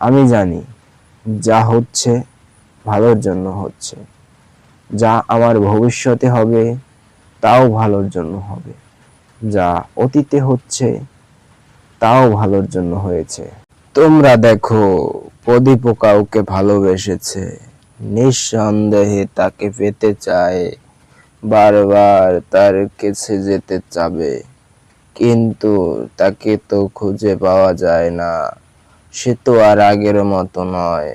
আমি জানি যা হচ্ছে ভালোর জন্য হচ্ছে, যা আমার ভবিষ্যতে হবে তাও ভালোর জন্য হবে, যা অতীতে হচ্ছে তাও ভালোর জন্য হয়েছে। তোমরা দেখো, প্রদীপও কাউকে ভালোবেসেছে, নিঃসন্দেহে তাকে পেতে চায়, বারবার তার কাছে যেতে চাবে, কিন্তু তাকে তো খুঁজে পাওয়া যায় না। সে তো আর আগের মতো নয়,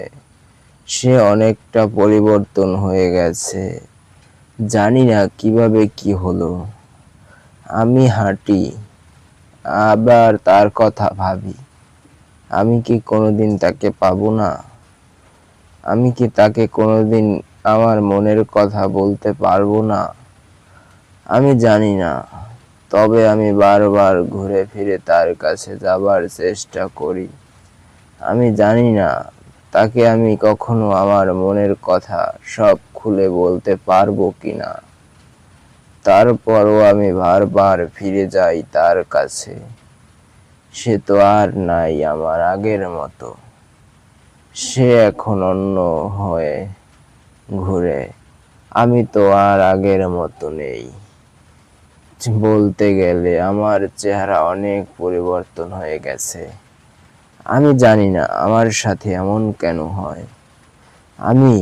সে অনেকটা পরিবর্তন হয়ে গেছে। জানি না কিভাবে কি হলো। আমি হাঁটি, আবার তার কথা ভাবি। আমি কি কোনোদিন তাকে পাবো না? আমি কি তাকে কোনোদিন আমার মনের কথা বলতে পারবো না? আমি জানি না, তবে আমি বারবার ঘুরে ফিরে তার কাছে যাবার চেষ্টা করি। আমি জানি না তাকে আমি কখনো আমার মনের কথা সব খুলে বলতে পারবো কিনা। তারপরও আমি বারবার ফিরে যাই তার কাছে। সে তো আর নাই আমার আগের মতো। সে এখন অন্য হয়ে ঘুরে। আমি তো আর আগের মতো নেই। বলতে গেলে আমার চেহারা অনেক পরিবর্তন হয়ে গেছে। আমি জানি না আমার সাথে এমন কেন হয়। আমি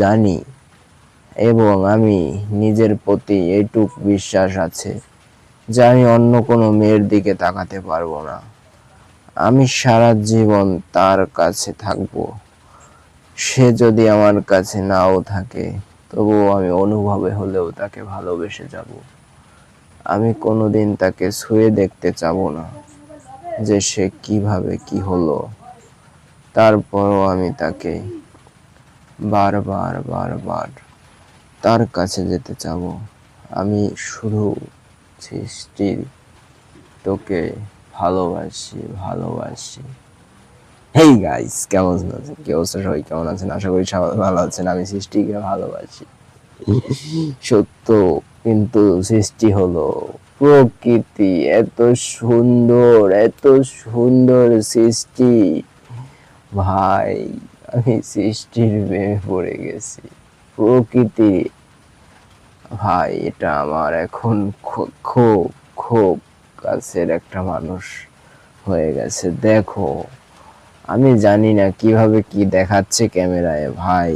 জানি, এবং আমি নিজের প্রতি এইটুক বিশ্বাস আছে যে আমি অন্য কোনো মেয়ের দিকে তাকাতে পারবো না। আমি সারা জীবন তার কাছে থাকবো। সে যদি আমার কাছে নাও থাকে, তবুও আমি অনুভবে হলেও তাকে ভালোবেসে যাব। আমি কোনোদিন তাকে ছুঁয়ে দেখতে চাবো না যে সে কিভাবে কি হলো। তারপরও আমি তাকে বারবার বারবার তার কাছে যেতে চাবো। আমি শুধু সৃষ্টি তোকে ভালোবাসি, ভালোবাসি। হেই গাইস, কেমন আছেন? কি অবস্থা সবাই, কেমন আছেন? আশা করি সবাই ভালো আছেন। আমি সৃষ্টিকে ভালোবাসি। সত্য, কিন্তু সৃষ্টি হলো প্রকৃতি। এত সুন্দর, এত সুন্দর সৃষ্টি ভাই। আমি সৃষ্টির প্রেমে পড়ে গেছি। প্রকৃতি ভাই, এটা আমার এখন খুব খুব কাছের একটা মানুষ হয়ে গেছে। দেখো, আমি জানি না কিভাবে কি দেখাচ্ছে ক্যামেরায় ভাই।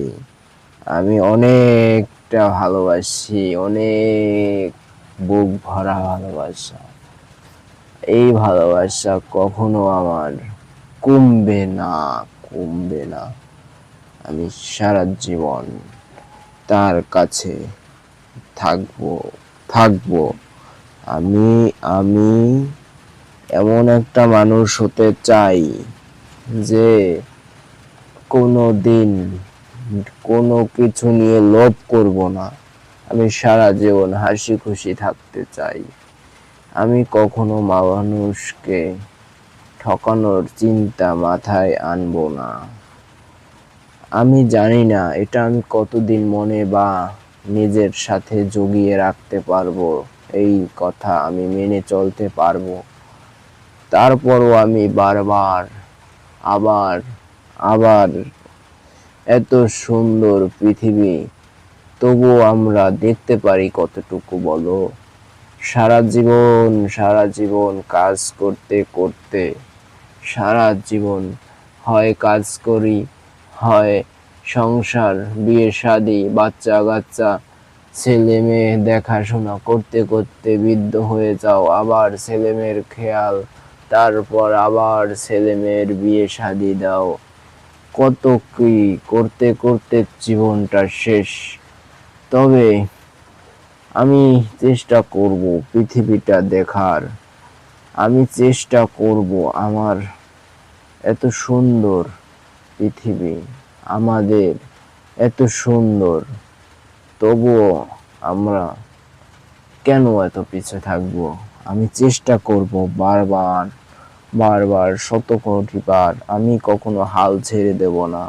আমি অনেকটা ভালোবাসি, অনেক বুক ভরা ভালোবাসা। এই ভালোবাসা কখনো আমার কমবে না, কমবে না। আমি সারা জীবন তার কাছে থাকবো, থাকবো। আমি আমি এমন একটা মানুষ হতে চাই যে কোনো দিন কোনো কিছু নিয়ে লোভ করব না। আমি সারা জীবন হাসি খুশি থাকতে চাই। আমি কখনো মানুষকে ঠকানোর চিন্তা মাথায় আনবো না। আমি জানি না এটা আমি কতদিন মনে বা নিজের সাথে জুগিয়ে রাখতে পারবো, এই কথা আমি মেনে চলতে পারবো। তারপরও আমি বারবার আবার আবার এত সুন্দর পৃথিবী, তবুও আমরা দেখতে পারি কতটুকু বলো? সারা জীবন কাজ করতে করতে সারা জীবন হয় কাজ করি, হয় সংসার, বিয়ে শাদী, বাচ্চা কাচ্চা, ছেলে মেয়ে দেখাশোনা করতে করতে বৃদ্ধ হয়ে যাও, আবার ছেলে মেয়ের খেয়াল, তারপর আবার ছেলে মেয়ের বিয়ে শাদী দাও। কত কি করতে করতে জীবনটা শেষ। তবে আমি চেষ্টা করব পৃথিবীটা দেখার। আমি চেষ্টা করব আমার এত সুন্দর পৃথিবী, আমাদের এত সুন্দর, তবুও আমরা কেন এত পিছে থাকবো? আমি চেষ্টা করব বারবার বারবার, শত কোটিবার। আমি কখনো হাল ছেড়ে দেব না।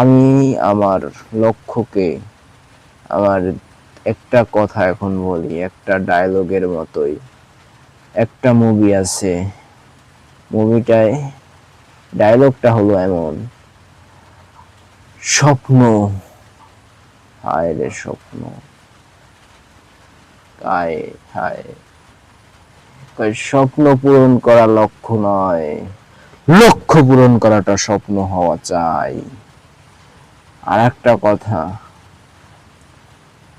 আমি আমার লক্ষ্যকে, আমার একটা কথা এখন বলি, একটা ডায়লগের মতোই। একটা মুভি আছে, মুভিটায় ডায়লগটা হলো এমন, স্বপ্ন, হায় রে স্বপ্ন, হায় হায়, স্বপ্ন পূরণ করা লক্ষ্য নয়, লক্ষ্য পূরণ করাটা স্বপ্ন হওয়া চাই। আর একটা কথা,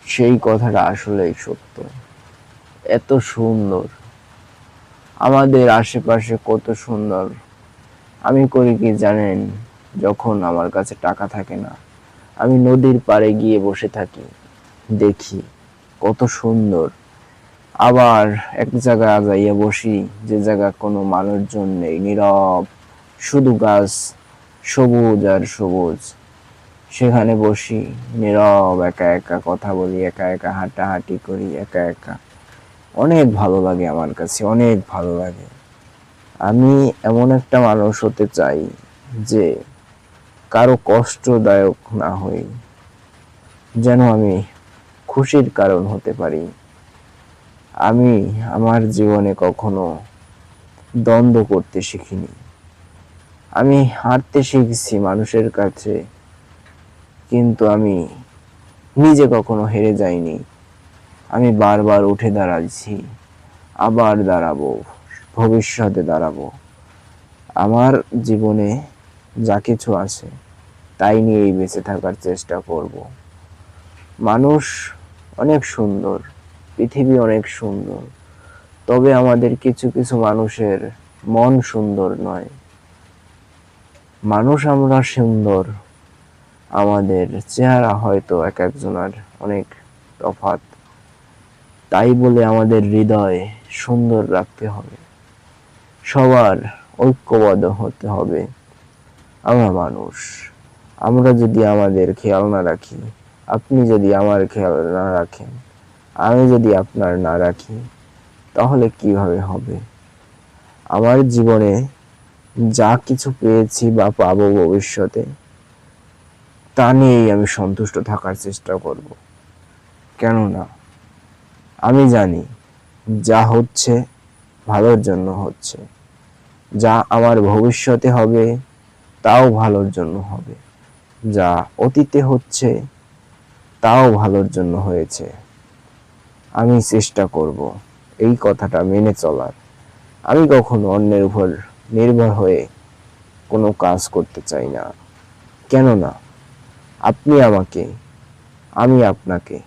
সেই কথাটা আসলেই সত্য। এত সুন্দর আমাদের আশেপাশে, কত সুন্দর। আমি করি কি জানেন, যখন আমার কাছে টাকা থাকে না, আমি নদীর পাড়ে গিয়ে বসে থাকি, দেখি কত সুন্দর। আবার এক জায়গায় যাইয়া বসি, যে জায়গা কোনো মানুষজন নেই, নীরব, শুধু গাছ, সবুজ আর সবুজ। সেখানে বসি, নীরব, একা একা কথা বলি, একা একা হাঁটাহাঁটি করি, একা একা। অনেক ভালো লাগে আমার কাছে, অনেক ভালো লাগে। আমি এমন একটা মানুষ হতে চাই যে কারো কষ্টদায়ক না হই, যেন আমি খুশির কারণ হতে পারি। আমি আমার জীবনে কখনো দ্বন্দ্ব করতে শিখিনি। আমি হারতে শিখছি মানুষের কাছে, কিন্তু আমি নিজে কখনো হেরে যাইনি। আমি বারবার উঠে দাঁড়াইছি, আবার দাঁড়াবো, ভবিষ্যতে দাঁড়াবো। আমার জীবনে যা কিছু আছে তাই নিয়েই বেঁচে থাকার চেষ্টা করব। মানুষ অনেক সুন্দর, পৃথিবী অনেক সুন্দর, তবে আমাদের কিছু কিছু মানুষের মন সুন্দর নয়। মানুষ আমরা সুন্দর, আমাদের চেহারা হয়তো এক একজনের অনেক তফাৎ, তাই বলে আমাদের হৃদয় সুন্দর রাখতে হবে, সবার ঐক্যবদ্ধ হতে হবে। আমরা মানুষ, আমরা যদি আমাদের খেয়াল না রাখি, আপনি যদি আমার খেয়াল না রাখেন, আমি যদি আপনার না রাখি, তাহলে কিভাবে হবে? আমার জীবনে যা কিছু পেয়েছি বা পাবো ভবিষ্যতে, তা নিয়েই আমি সন্তুষ্ট থাকার চেষ্টা করব। কেননা আমি জানি যা হচ্ছে ভালোর জন্য হচ্ছে, যা আমার ভবিষ্যতে হবে তাও ভালোর জন্য হবে, যা অতীতে হচ্ছে তাও ভালোর জন্য হয়েছে। আমি চেষ্টা করব এই কথাটা মেনে চলার। আমি কখনো অন্যের উপর নির্ভর হয়ে কোনো কাজ করতে চাই না। কেননা আপনি আমাকে, আমি আপনাকে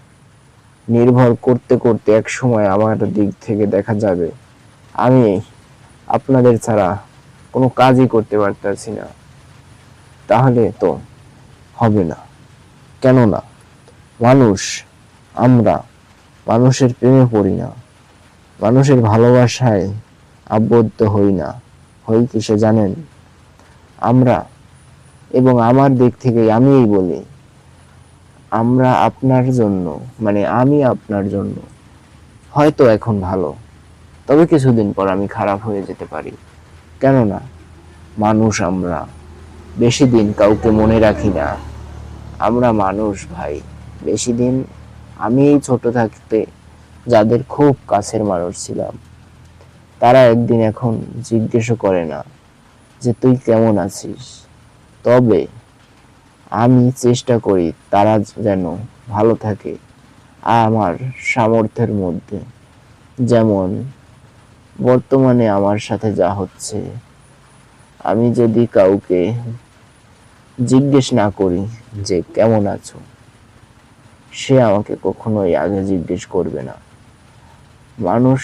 নির্ভর করতে করতে এক সময় আমার দিক থেকে দেখা যাবে আমি আপনাদের ছাড়া কোনো কাজই করতে পারতেছি না। তাহলে তো হবে না। কেননা মানুষ, আমরা মানুষের প্রেমে পড়ি না, মানুষের ভালোবাসায় আবদ্ধ হই না। হই কিসে জানেন? আমরা, এবং আমার দিক থেকে আমিই বলি, আমরা আপনার জন্য, মানে আমি আপনার জন্য হয়তো এখন ভালো, তবে কিছুদিন পর আমি খারাপ হয়ে যেতে পারি। কেননা মানুষ আমরা, বেশি দিন কাউকে মনে রাখি না। আমরা মানুষ ভাই, বেশি দিন। আমি ছোট থাকতে যাদের খুব কাছের মানুষ ছিলাম, তারা একদিন এখন জিজ্ঞেসও করে না যে তুই কেমন আছিস। তবে আমি চেষ্টা করি তারা যেন ভালো থাকে আমার সামর্থ্যের মধ্যে। যেমন বর্তমানে আমার সাথে যা হচ্ছে, আমি যদি কাউকে জিজ্ঞেস না করি যে কেমন আছো, সে আমাকে কখনোই আগে জিজ্ঞেস করবে না। মানুষ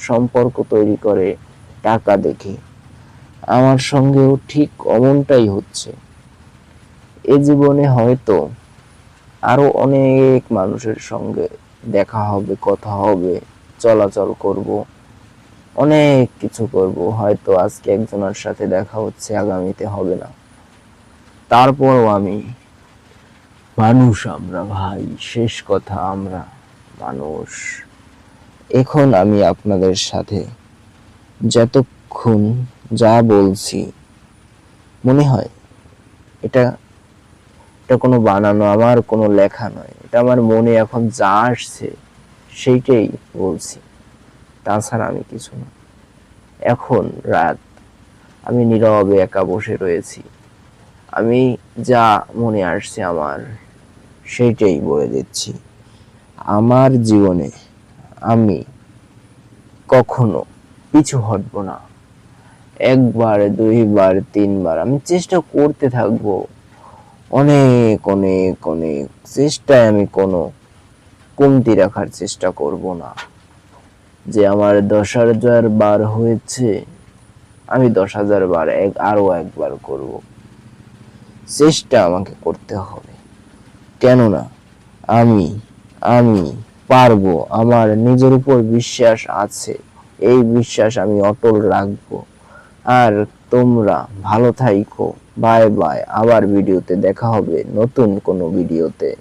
সম্পর্ক তৈরি করে টাকা দেখে, আমার সঙ্গেও ঠিক অমনটাই হচ্ছে। এ জীবনে হয়তো আরো অনেক মানুষের সঙ্গে দেখা হবে, কথা হবে, চলাচল করব, অনেক কিছু করব। হয়তো আজকে একজনের সাথে দেখা হচ্ছে, আগামীতে হবে না। তারপরও আমি মানুষ, আমরা ভাই, শেষ কথা আমরা মানুষ। এখন আমি আপনাদের সাথে যতক্ষণ যা বলছি, মনে হয় এটা এটা কোনো বানানো, আমার কোনো লেখা নয়, এটা আমার মনে এখন যা আসছে সেইটাই বলছি, তাছাড়া আমি কিছু না। এখন রাত আমি নীরবে একা বসে রয়েছি। আমি যা মনে আসছে আমার সেইটাই বলে দিচ্ছি। আমার জীবনে আমি কখনো পিছু হটবো না। একবার, দুইবার, তিনবার আমি চেষ্টা করতে থাকবো। অনেক অনেক অনেক চেষ্টায় আমি কোনো কমতি রাখার চেষ্টা করব না। যে আমার 10,000 বার হয়েছে, আমি 10,000 বার আরো একবার করব। চেষ্টা আমাকে করতে হবে, কেননা আমি আমি পারবো। আমার নিজের উপর বিশ্বাস আছে, এই বিশ্বাস আমি অটল রাখবো। আর তোমরা ভালো থাইকো। Bye bye. আবার ভিডিওতে দেখা হবে, নতুন কোনো ভিডিওতে।